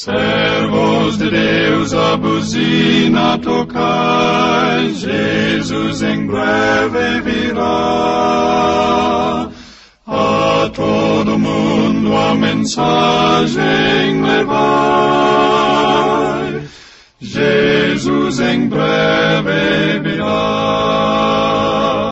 Servos de Deus, a buzina tocai, Jesus em breve virá. A todo mundo a mensagem levai, Jesus em breve virá.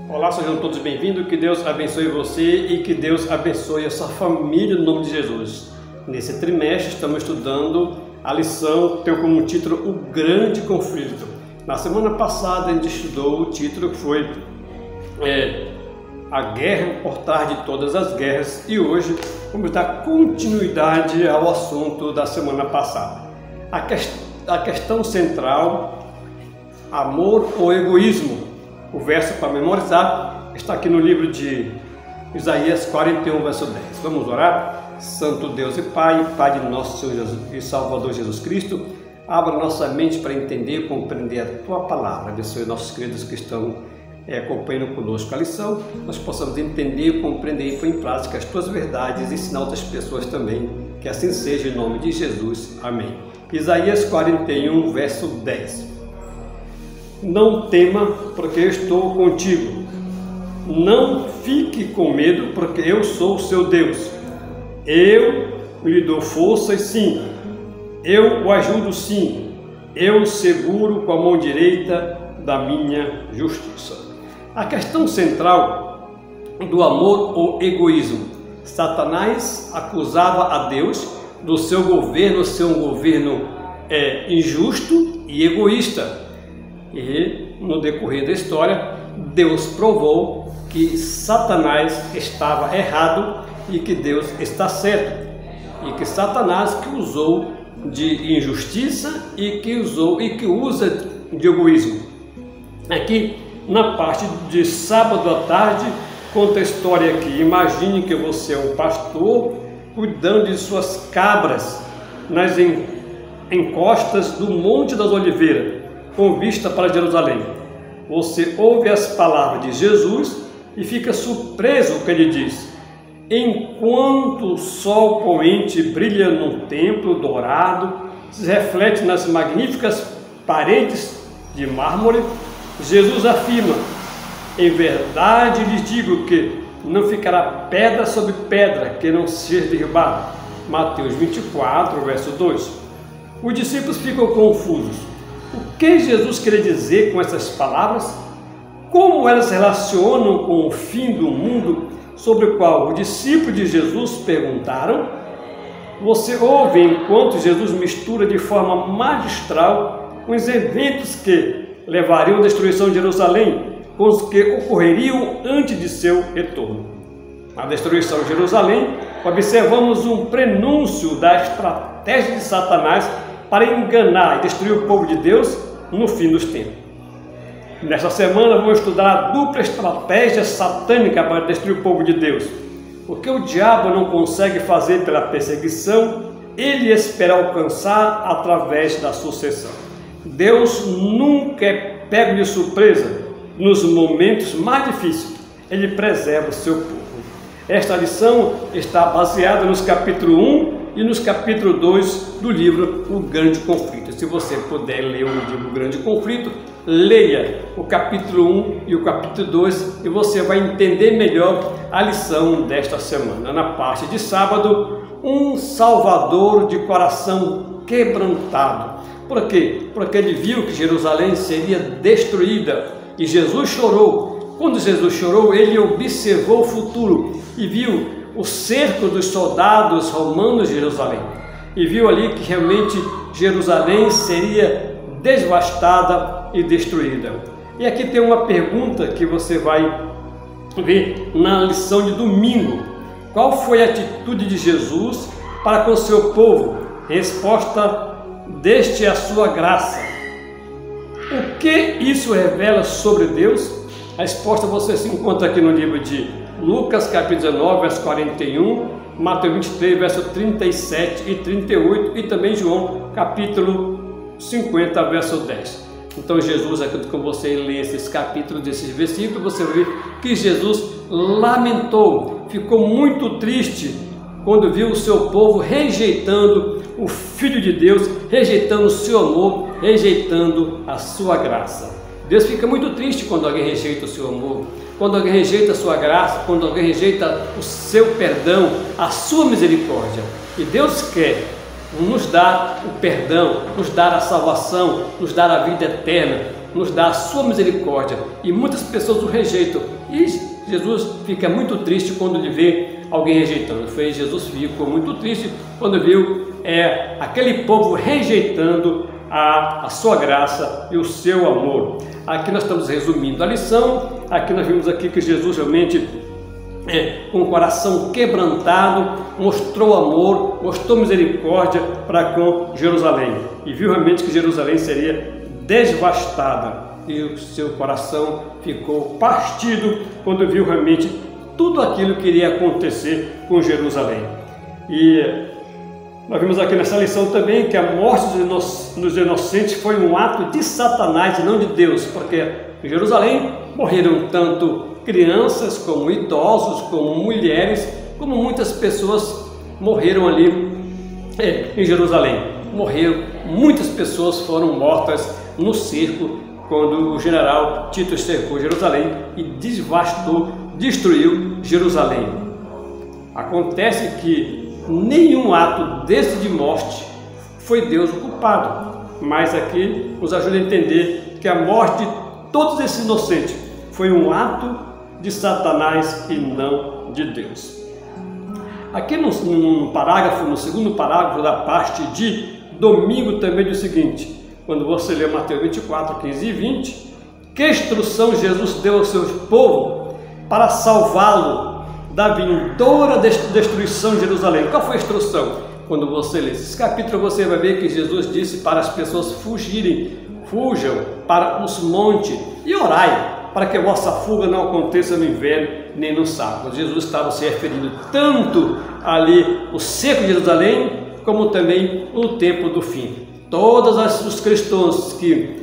Olá, sejam todos bem-vindos, que Deus abençoe você e que Deus abençoe a sua família no nome de Jesus. Nesse trimestre estamos estudando a lição que tem como título O Grande Conflito. Na semana passada a gente estudou o título que foi A Guerra por Trás de Todas as Guerras, e hoje vamos dar continuidade ao assunto da semana passada. A questão central, amor ou egoísmo. O verso para memorizar está aqui no livro de Isaías 41, verso 10. Vamos orar? Santo Deus e Pai, Pai de nosso Senhor Jesus e Salvador Jesus Cristo, abra nossa mente para entender e compreender a Tua Palavra. Abençoe nossos queridos que estão acompanhando conosco a lição, nós possamos entender, compreender e pôr em prática as Tuas verdades e ensinar outras pessoas também. Que assim seja, em nome de Jesus. Amém. Isaías 41, verso 10. Não tema, porque eu estou contigo. Não fique com medo, porque eu sou o seu Deus. Eu lhe dou forças, sim. Eu o ajudo, sim. Eu o seguro com a mão direita da minha justiça. A questão central do amor ou egoísmo. Satanás acusava a Deus do seu governo ser um governo injusto e egoísta. E no decorrer da história, Deus provou que Satanás estava errado e que Deus está certo, e que Satanás que usou de injustiça e que usa de egoísmo. Aqui na parte de sábado à tarde conta a história aqui. Imagine que você é um pastor cuidando de suas cabras nas encostas do Monte das Oliveiras, com vista para Jerusalém. Você ouve as palavras de Jesus e fica surpreso com o que ele diz. Enquanto o sol poente brilha num templo dourado, se reflete nas magníficas paredes de mármore, Jesus afirma: em verdade lhes digo que não ficará pedra sobre pedra que não seja derribada. Mateus 24, verso 2. Os discípulos ficam confusos. O que Jesus queria dizer com essas palavras? Como elas se relacionam com o fim do mundo, sobre o qual os discípulos de Jesus perguntaram? Você ouve enquanto Jesus mistura de forma magistral os eventos que levariam à destruição de Jerusalém com os que ocorreriam antes de seu retorno. Na destruição de Jerusalém, observamos um prenúncio da estratégia de Satanás para enganar e destruir o povo de Deus no fim dos tempos. Nesta semana vamos estudar a dupla estratégia satânica para destruir o povo de Deus. O que o diabo não consegue fazer pela perseguição, ele espera alcançar através da sucessão. Deus nunca é pego de surpresa nos momentos mais difíceis. Ele preserva o seu povo. Esta lição está baseada nos capítulo 1 e nos capítulo 2 do livro O Grande Conflito. Se você puder ler o livro O Grande Conflito, leia o capítulo 1 e o capítulo 2 e você vai entender melhor a lição desta semana. Na parte de sábado, um salvador de coração quebrantado. Por quê? Porque ele viu que Jerusalém seria destruída e Jesus chorou. Quando Jesus chorou, ele observou o futuro e viu o cerco dos soldados romanos de Jerusalém. E viu ali que realmente Jerusalém seria devastada e destruída. E aqui tem uma pergunta que você vai ver na lição de domingo. Qual foi a atitude de Jesus para com o seu povo? Resposta: deste a sua graça. O que isso revela sobre Deus? A resposta você se encontra aqui no livro de Lucas, capítulo 19, verso 41, Mateus 23, verso 37 e 38 e também João, capítulo 50, verso 10. Então Jesus, aqui quando você lê esses capítulos, desses versículos, você vê que Jesus lamentou, ficou muito triste quando viu o seu povo rejeitando o Filho de Deus, rejeitando o seu amor, rejeitando a sua graça. Deus fica muito triste quando alguém rejeita o seu amor, quando alguém rejeita a sua graça, quando alguém rejeita o seu perdão, a sua misericórdia. E Deus quer nos dar o perdão, nos dar a salvação, nos dar a vida eterna, nos dar a sua misericórdia. E muitas pessoas o rejeitam. E Jesus fica muito triste quando ele vê alguém rejeitando. Jesus ficou muito triste quando viu aquele povo rejeitando a sua graça e o seu amor. Aqui nós estamos resumindo a lição. Aqui nós vimos aqui que Jesus realmente, com o coração quebrantado, mostrou amor, mostrou misericórdia para com Jerusalém, e viu realmente que Jerusalém seria devastada, e o seu coração ficou partido quando viu realmente tudo aquilo que iria acontecer com Jerusalém. E nós vimos aqui nessa lição também que a morte dos inocentes foi um ato de Satanás e não de Deus, porque em Jerusalém morreram tanto crianças como idosos, como mulheres, como muitas pessoas morreram ali em Jerusalém. Morreram, muitas pessoas foram mortas no cerco quando o general Tito cercou Jerusalém e devastou, destruiu Jerusalém. Acontece que nenhum ato desse de morte foi Deus o culpado, mas aqui nos ajuda a entender que a morte de todos esses inocentes foi um ato de Satanás e não de Deus. Aqui no segundo parágrafo da parte de domingo também diz o seguinte: quando você lê Mateus 24, 15 e 20, que instrução Jesus deu ao seu povo para salvá-lo da vindoura destruição de Jerusalém? Qual foi a instrução? Quando você lê esse capítulo, você vai ver que Jesus disse para as pessoas fujam para os montes e orai, para que a vossa fuga não aconteça no inverno nem no sábado. Jesus estava se referindo tanto ali o cerco de Jerusalém, como também o tempo do fim. Todos os cristãos que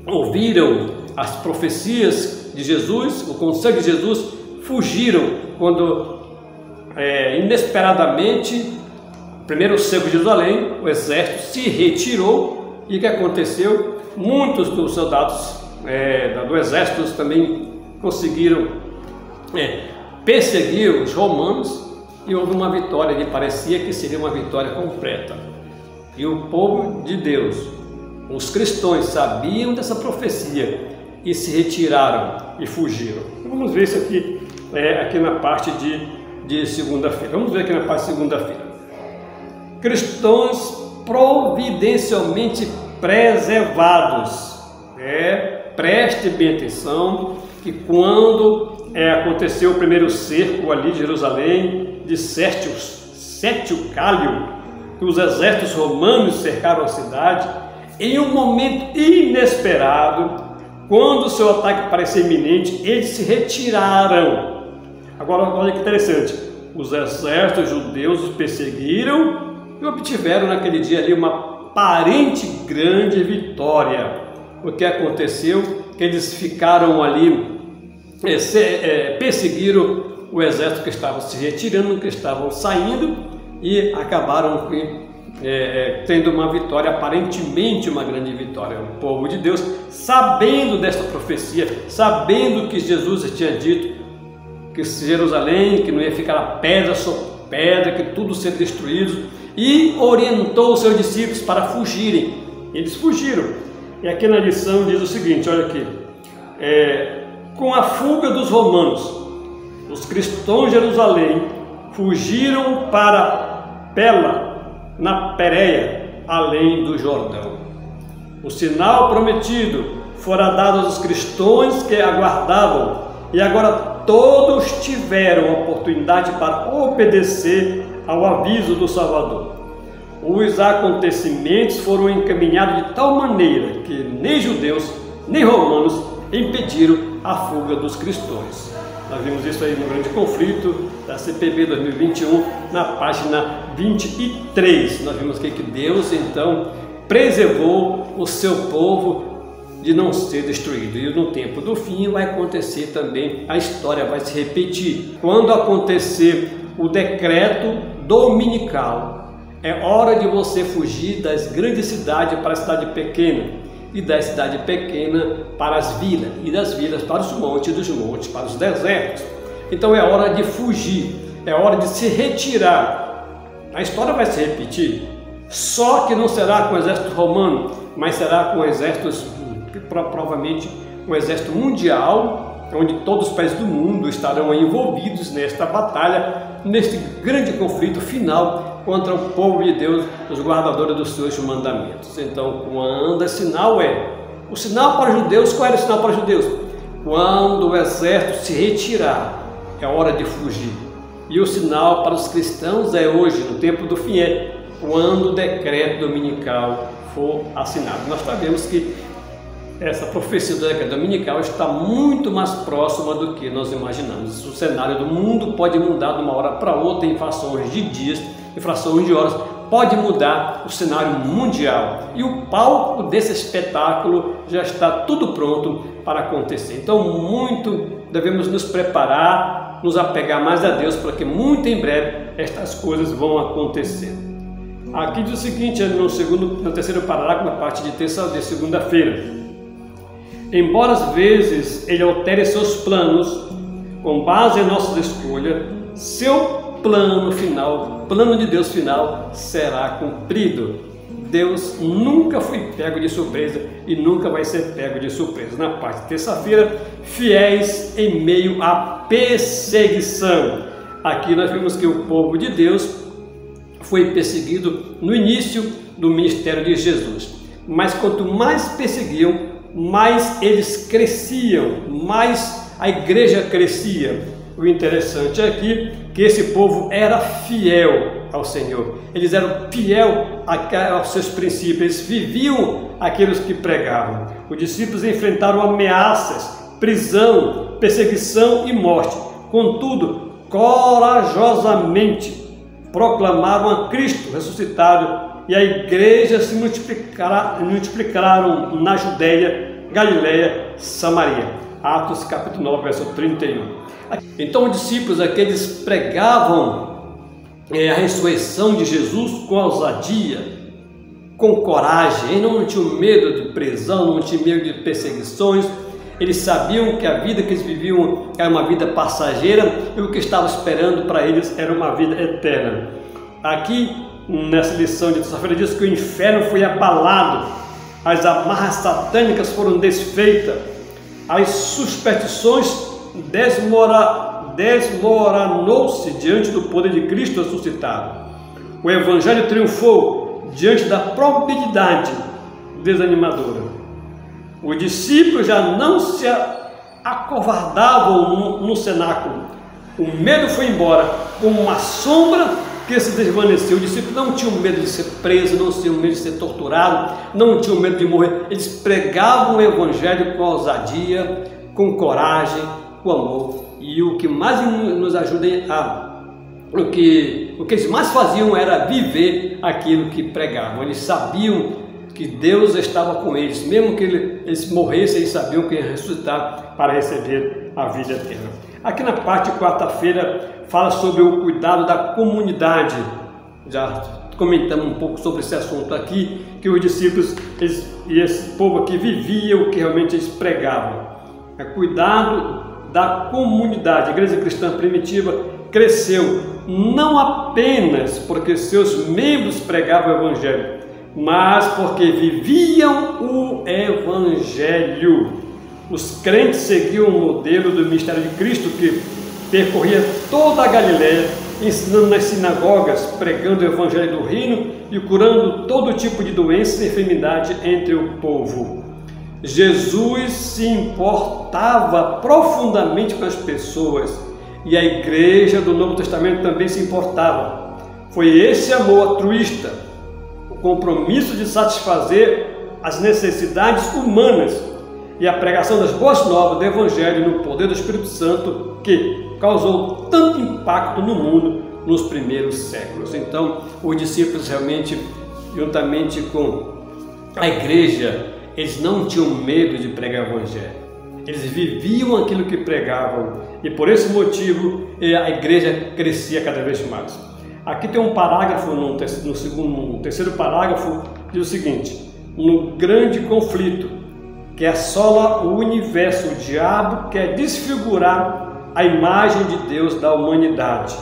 ouviram as profecias de Jesus, o conselho de Jesus, fugiram quando inesperadamente, primeiro o cerco de Jerusalém, o exército se retirou. E o que aconteceu? Muitos dos soldados do exército também conseguiram perseguir os romanos, e houve uma vitória que parecia que seria uma vitória completa. E o povo de Deus, os cristãos, sabiam dessa profecia e se retiraram e fugiram. Vamos ver isso aqui na parte de segunda-feira. Vamos ver aqui na parte de segunda-feira. Cristãos providencialmente preservados. Preste bem atenção que quando aconteceu o primeiro cerco ali de Jerusalém, de Sérgio Cálio, que os exércitos romanos cercaram a cidade, em um momento inesperado, quando o seu ataque parecia iminente, eles se retiraram. Agora olha que interessante, os exércitos judeus os perseguiram e obtiveram naquele dia ali uma aparente grande vitória. O que aconteceu? Que eles ficaram ali, perseguiram o exército que estava se retirando, que estavam saindo, e acabaram tendo uma vitória, aparentemente uma grande vitória. O povo de Deus, sabendo desta profecia, sabendo que Jesus tinha dito que Jerusalém, que não ia ficar pedra sobre pedra, que tudo seria destruído, e orientou os seus discípulos para fugirem. Eles fugiram. E aqui na lição diz o seguinte, olha aqui: com a fuga dos romanos, os cristãos de Jerusalém fugiram para Pela, na Pérea, além do Jordão. O sinal prometido fora dado aos cristãos que aguardavam, e agora todos tiveram a oportunidade para obedecer ao aviso do Salvador. Os acontecimentos foram encaminhados de tal maneira que nem judeus, nem romanos impediram a fuga dos cristãos. Nós vimos isso aí no grande conflito da CPB 2021, na página 23. Nós vimos que Deus então preservou o seu povo de não ser destruído. E no tempo do fim vai acontecer também, a história vai se repetir. Quando acontecer o decreto dominical, é hora de você fugir das grandes cidades para a cidade pequena, e da cidade pequena para as vilas, e das vilas para os montes, dos montes para os desertos. Então é hora de fugir, é hora de se retirar. A história vai se repetir, só que não será com o exército romano, mas será com exércitos, provavelmente um exército mundial, onde todos os países do mundo estarão envolvidos nesta batalha, neste grande conflito final contra o povo de Deus, os guardadores dos seus mandamentos. Então, quando o sinal para os judeus, qual era o sinal para os judeus? Quando o exército se retirar, é hora de fugir. E o sinal para os cristãos é hoje, no tempo do fim, quando o decreto dominical for assinado. Nós sabemos que essa profecia do decreto dominical está muito mais próxima do que nós imaginamos. O cenário do mundo pode mudar de uma hora para outra, em frações de dias, em frações de horas, pode mudar o cenário mundial. E o palco desse espetáculo já está tudo pronto para acontecer. Então, devemos nos preparar, nos apegar mais a Deus, para que muito em breve estas coisas vão acontecer. Aqui diz o seguinte, no terceiro parágrafo, na parte de segunda-feira. Embora às vezes ele altere seus planos com base em nossas escolhas, seu plano final, o plano de Deus final, será cumprido. Deus nunca foi pego de surpresa e nunca vai ser pego de surpresa. Na parte de terça-feira, fiéis em meio à perseguição. Aqui nós vimos que o povo de Deus foi perseguido no início do ministério de Jesus. Mas quanto mais perseguiam, mais eles cresciam, mais a igreja crescia. O interessante aqui é que esse povo era fiel ao Senhor. Eles eram fiel aos seus princípios, eles viviam aqueles que pregavam. Os discípulos enfrentaram ameaças, prisão, perseguição e morte. Contudo, corajosamente proclamaram a Cristo ressuscitado, e a igreja se multiplicaram na Judeia, Galileia, Samaria. Atos capítulo 9, verso 31. Então os discípulos, aqueles pregavam a ressurreição de Jesus com ousadia, com coragem. Eles não tinham medo de prisão, não tinham medo de perseguições. Eles sabiam que a vida que eles viviam era uma vida passageira e o que estava esperando para eles era uma vida eterna. Aqui, nessa lição de terça-feira, diz que o inferno foi abalado, as amarras satânicas foram desfeitas, as superstições desmoronou-se diante do poder de Cristo ressuscitado. O Evangelho triunfou diante da probabilidade desanimadora. Os discípulos já não se acovardavam no cenáculo. O medo foi embora, como uma sombra que se desvaneceu. Os discípulos não tinham medo de ser presos, não tinham medo de ser torturados, não tinham medo de morrer. Eles pregavam o Evangelho com ousadia, com coragem, com amor. E o que mais nos ajuda o que eles mais faziam era viver aquilo que pregavam. Eles sabiam que Deus estava com eles, mesmo que eles morressem, eles sabiam que iam ressuscitar para receber a vida eterna. Aqui na parte de quarta-feira fala sobre o cuidado da comunidade. Já comentamos um pouco sobre esse assunto aqui, que os discípulos e esse povo aqui viviam o que realmente eles pregavam. Cuidado da comunidade. A igreja cristã primitiva cresceu não apenas porque seus membros pregavam o Evangelho, mas porque viviam o Evangelho. Os crentes seguiam o modelo do ministério de Cristo, que percorria toda a Galileia, ensinando nas sinagogas, pregando o Evangelho do reino e curando todo tipo de doença e enfermidade entre o povo. Jesus se importava profundamente com as pessoas, e a igreja do Novo Testamento também se importava. Foi esse amor altruísta, o compromisso de satisfazer as necessidades humanas e a pregação das boas novas do Evangelho no poder do Espírito Santo que causou tanto impacto no mundo nos primeiros séculos. Então, os discípulos realmente, juntamente com a igreja, eles não tinham medo de pregar o Evangelho. Eles viviam aquilo que pregavam e por esse motivo a igreja crescia cada vez mais. Aqui tem um parágrafo, no terceiro parágrafo, diz o seguinte: no grande conflito que assola o universo, o diabo quer desfigurar a imagem de Deus da humanidade.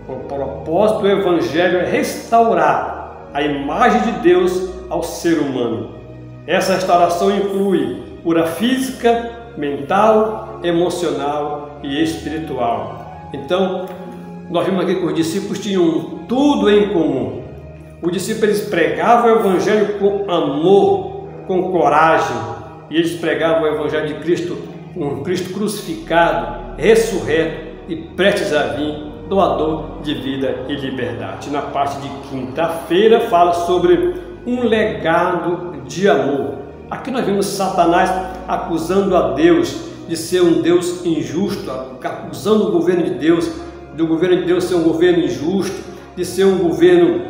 O propósito do Evangelho é restaurar a imagem de Deus ao ser humano. Essa restauração inclui cura física, mental, emocional e espiritual. Então, nós vimos aqui que os discípulos tinham tudo em comum. Os discípulos pregavam o Evangelho com amor, com coragem, e eles pregavam o Evangelho de Cristo, um Cristo crucificado, ressurreto e prestes a vir, doador de vida e liberdade. Na parte de quinta-feira fala sobre um legado de amor. Aqui nós vimos Satanás acusando a Deus de ser um Deus injusto, acusando o governo de Deus, do governo de Deus ser um governo injusto, de ser um governo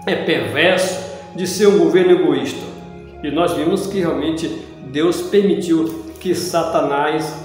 perverso, de ser um governo egoísta. E nós vimos que realmente Deus permitiu que Satanás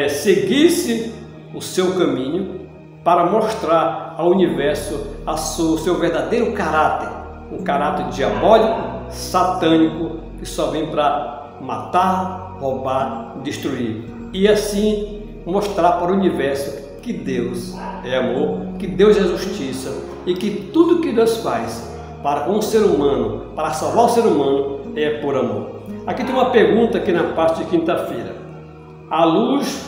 seguisse o seu caminho para mostrar ao universo o seu verdadeiro caráter, um caráter diabólico, satânico, que só vem para matar, roubar, destruir. E assim mostrar para o universo que Deus é amor, que Deus é justiça e que tudo que Deus faz para com o ser humano, para salvar o ser humano, é por amor. Aqui tem uma pergunta aqui na parte de quinta-feira. À luz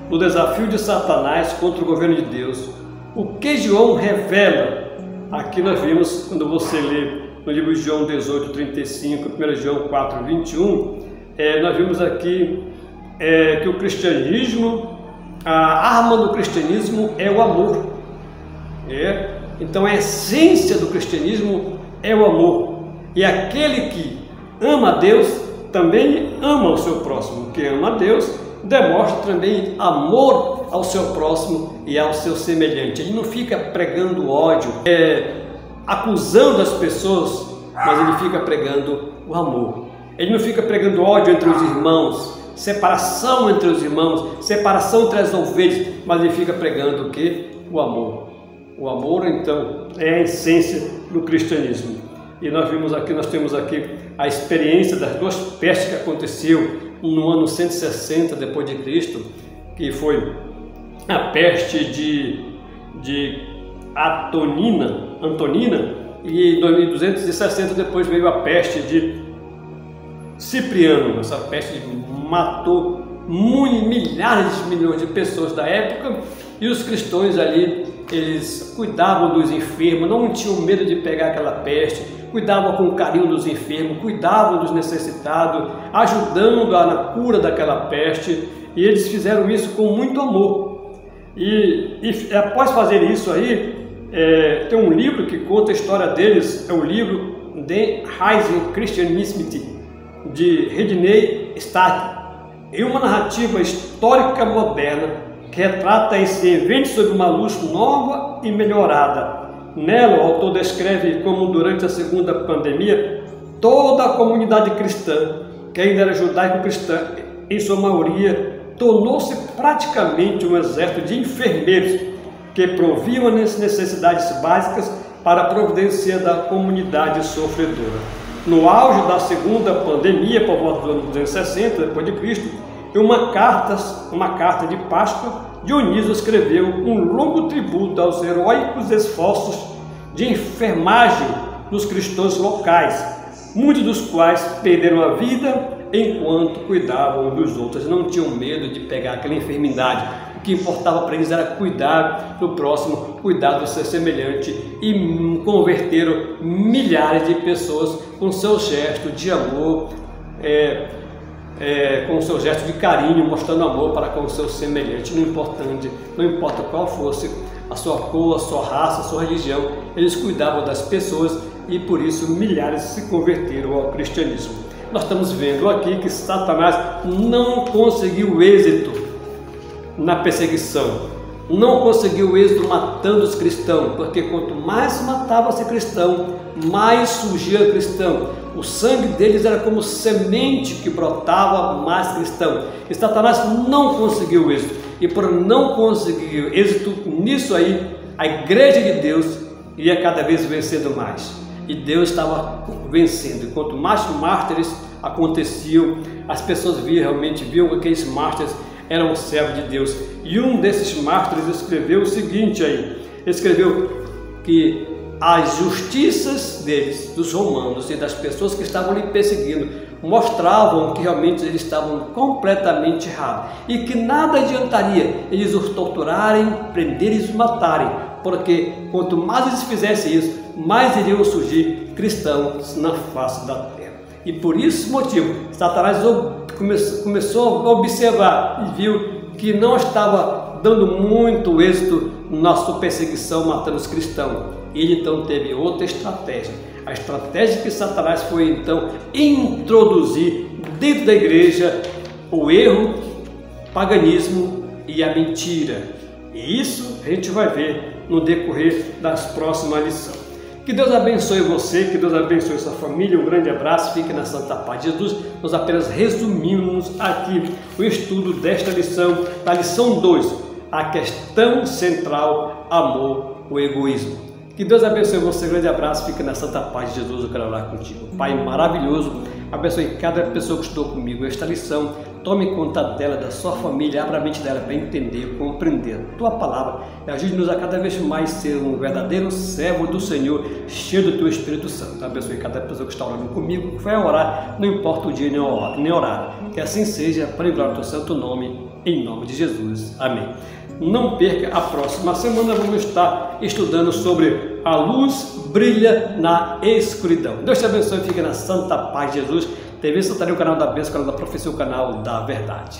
do desafio de Satanás contra o governo de Deus, o que João revela? Aqui nós vimos, quando você lê no livro de João 18:35, 1 João 4:21, nós vimos aqui que o cristianismo, a arma do cristianismo é o amor. Então a essência do cristianismo é o amor. E aquele que ama a Deus também ama o seu próximo. Quem ama a Deus demonstra também amor ao seu próximo e ao seu semelhante. Ele não fica pregando ódio, acusando as pessoas, mas ele fica pregando o amor. Ele não fica pregando ódio entre os irmãos, separação entre os irmãos, separação entre as ovelhas, mas ele fica pregando o quê? O amor. O amor, então, é a essência do cristianismo. E nós temos aqui a experiência das duas pestes que aconteceu no ano 160 depois de Cristo, que foi a peste de Antonina, e em 2260 depois veio a peste de Cipriano. Essa peste matou milhares de milhões de pessoas da época, e os cristãos ali, eles cuidavam dos enfermos, não tinham medo de pegar aquela peste, cuidavam com carinho dos enfermos, cuidavam dos necessitados, ajudando na cura daquela peste, e eles fizeram isso com muito amor. E após fazer isso aí, tem um livro que conta a história deles, é o livro The Rising Christianity, de Rodney Stark. É uma narrativa histórica moderna que retrata esse evento sob uma luz nova e melhorada. Nela, o autor descreve como durante a segunda pandemia, toda a comunidade cristã, que ainda era judaico-cristã em sua maioria, tornou-se praticamente um exército de enfermeiros que proviam as necessidades básicas para a providência da comunidade sofredora. No auge da segunda pandemia, por volta do ano 260 depois de Cristo, em uma carta de Páscoa, Dionísio escreveu um longo tributo aos heróicos esforços de enfermagem dos cristãos locais, muitos dos quais perderam a vida enquanto cuidavam dos outros. Não tinham medo de pegar aquela enfermidade. O que importava para eles era cuidar do próximo, cuidar do seu semelhante, e converteram milhares de pessoas com seu gesto de amor, com o seu gesto de carinho, mostrando amor para com o seu semelhante. Não importa qual fosse a sua cor, a sua raça, a sua religião, eles cuidavam das pessoas e por isso milhares se converteram ao cristianismo. Nós estamos vendo aqui que Satanás não conseguiu êxito na perseguição. não conseguiu êxito matando os cristãos, porque quanto mais matava-se cristão, mais surgia cristão. O sangue deles era como semente que brotava mais cristão. E Satanás não conseguiu êxito. E por não conseguir êxito nisso aí, a igreja de Deus ia cada vez vencendo mais. E Deus estava vencendo. E quanto mais mártires aconteciam, as pessoas realmente viam que aqueles mártires eram servos de Deus. E um desses mártires escreveu o seguinte aí, escreveu que as justiças deles, dos romanos e das pessoas que estavam lhe perseguindo, mostravam que realmente eles estavam completamente errados e que nada adiantaria eles os torturarem, prenderem e os matarem, porque quanto mais eles fizessem isso, mais iriam surgir cristãos na face da terra. E por esse motivo, Satanás começou a observar e viu que não estava dando muito êxito na sua perseguição, matando os cristãos. Ele então teve outra estratégia. A estratégia que Satanás foi então introduzir dentro da igreja o erro, o paganismo e a mentira. E isso a gente vai ver no decorrer das próximas lições. Que Deus abençoe você, que Deus abençoe sua família. Um grande abraço, fique na santa paz de Jesus. Nós apenas resumimos aqui o estudo desta lição, da lição 2, a questão central, amor, o egoísmo. Que Deus abençoe você, um grande abraço, fique na santa paz de Jesus, eu quero orar contigo. Pai maravilhoso, abençoe cada pessoa que estudou comigo esta lição, tome conta dela, da sua família, abra a mente dela para entender, compreender a tua palavra e ajude-nos a cada vez mais ser um verdadeiro servo do Senhor, cheio do teu Espírito Santo. Abençoe cada pessoa que está orando comigo, que vai orar, não importa o dia nem horário. Que assim seja, para a glória do teu santo nome, em nome de Jesus. Amém. Não perca, a próxima semana vamos estar estudando sobre a luz brilha na escuridão. Deus te abençoe e fique na santa paz de Jesus. TV Santarém, o canal da bênção, o canal da profecia, o canal da verdade.